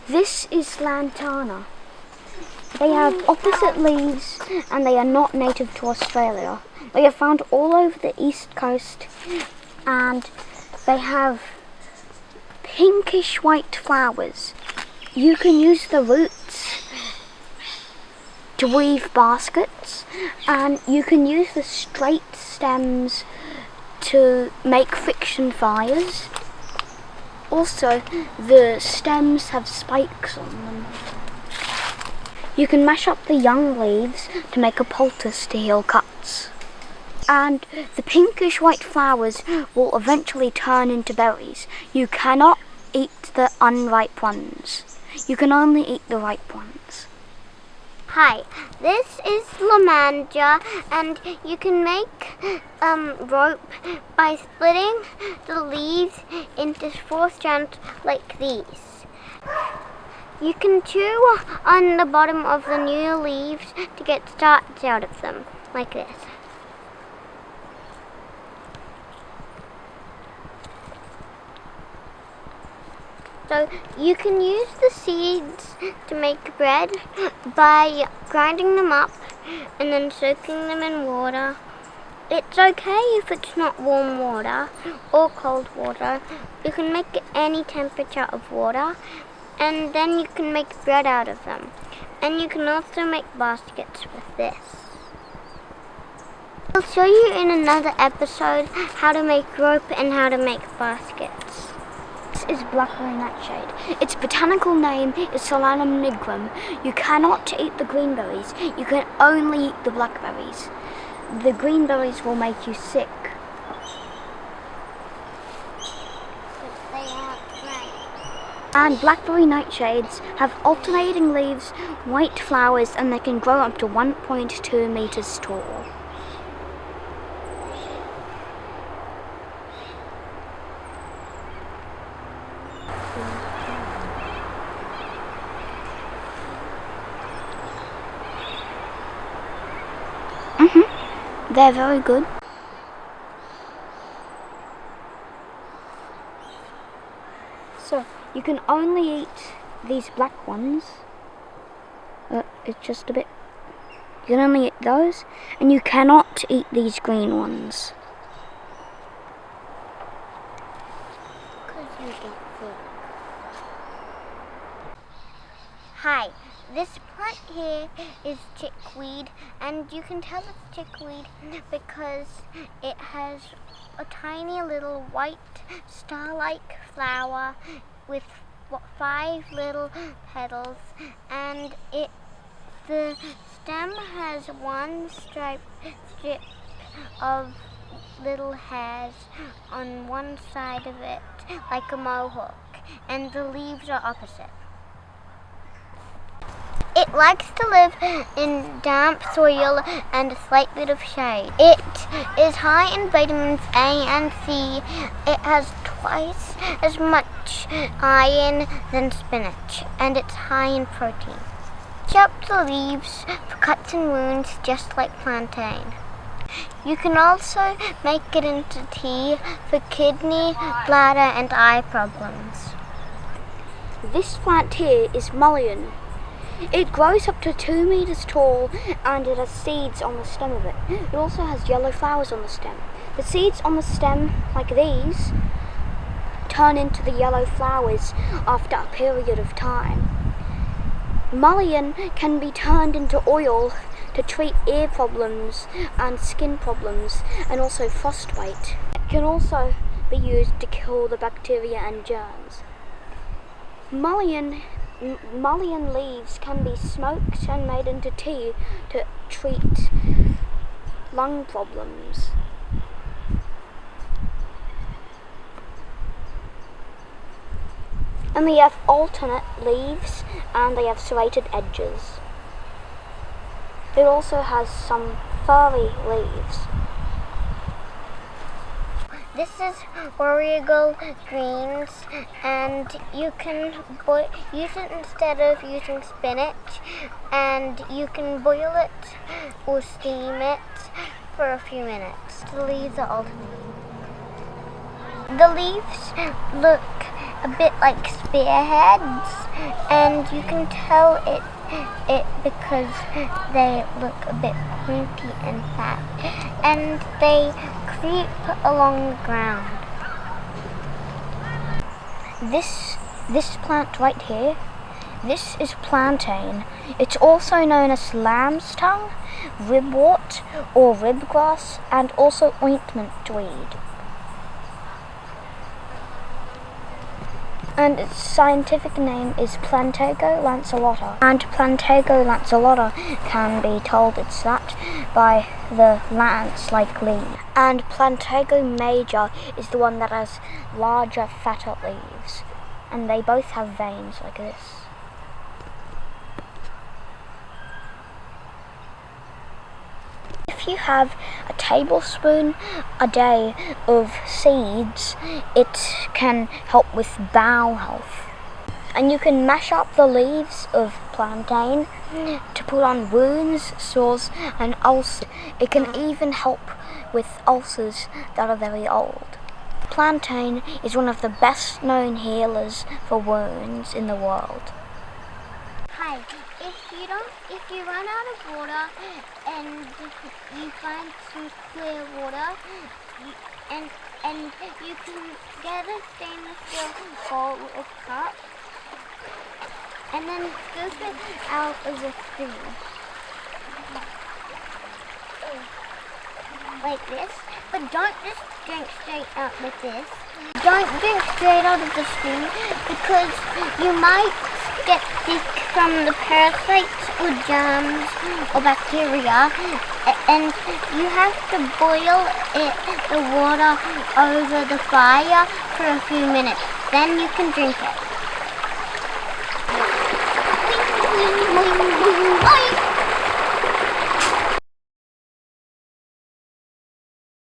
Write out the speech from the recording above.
This is lantana. They have opposite leaves and they are not native to Australia. They are found all over the east coast and they have pinkish white flowers. You can use the roots to weave baskets and you can use the straight stems to make friction fires. Also, the stems have spikes on them. You can mash up the young leaves to make a poultice to heal cuts. And the pinkish white flowers will eventually turn into berries. You cannot eat the unripe ones. You can only eat the ripe ones. Hi, this is Lamanja, and you can make rope by splitting the leaves into 4 strands like these. You can chew on the bottom of the new leaves to get starch out of them, like this. So you can use the seeds to make bread by grinding them up and then soaking them in water. It's okay if it's not warm water or cold water. You can make it any temperature of water, and then you can make bread out of them. And you can also make baskets with this. I'll show you in another episode how to make rope and how to make baskets. This is blackberry nightshade. Its botanical name is Solanum nigrum. You cannot eat the green berries. You can only eat the blackberries. The green berries will make you sick. And blackberry nightshades have alternating leaves, white flowers, and they can grow up to 1.2 meters tall. They're very good. So, you can only eat these black ones. It's just a bit... You can only eat those, and you cannot eat these green ones. Hi, this plant here is chickweed, and you can tell it's chickweed because it has a tiny little white star-like flower with 5 little petals, and the stem has 1 strip of little hairs on one side of it, like a mohawk, and the leaves are opposite. It likes to live in damp soil and a slight bit of shade. It is high in vitamins A and C. It has twice as much iron than spinach, and it's high in protein. Chop the leaves for cuts and wounds just like plantain. You can also make it into tea for kidney, bladder, and eye problems. This plant here is mullein. It grows up to 2 meters tall and it has seeds on the stem of it. It also has yellow flowers on the stem. The seeds on the stem, like these, turn into the yellow flowers after a period of time. Mullein can be turned into oil to treat ear problems and skin problems and also frostbite. It can also be used to kill the bacteria and germs. Mullein leaves can be smoked and made into tea to treat lung problems. And they have alternate leaves and they have serrated edges. It also has some furry leaves. This is Oriental greens, and you can use it instead of using spinach, and you can boil it or steam it for a few minutes. The leaves are alternating. The leaves look a bit like spearheads, and you can tell it because they look a bit pointy and fat, and they creep along the ground. This plant right here, this is plantain. It's also known as lamb's tongue, ribwort or ribgrass, and also ointment weed. And its scientific name is Plantago lanceolata. And Plantago lanceolata can be told it's that by the lance-like leaf. And Plantago major is the one that has larger, fatter leaves. And they both have veins like this. If you have a tablespoon a day of seeds, it can help with bowel health. And you can mash up the leaves of plantain to put on wounds, sores and ulcers. It can even help with ulcers that are very old. Plantain is one of the best known healers for wounds in the world. Hi, if you run out of water and you find some clear water, and you can get a stainless steel bowl or cup, and then scoop it out of the spoon. Like this, but don't just drink straight out like this. Don't drink straight out of the spoon because you might get sick from the parasites or germs or bacteria, and you have to boil the water over the fire for a few minutes. Then you can drink it.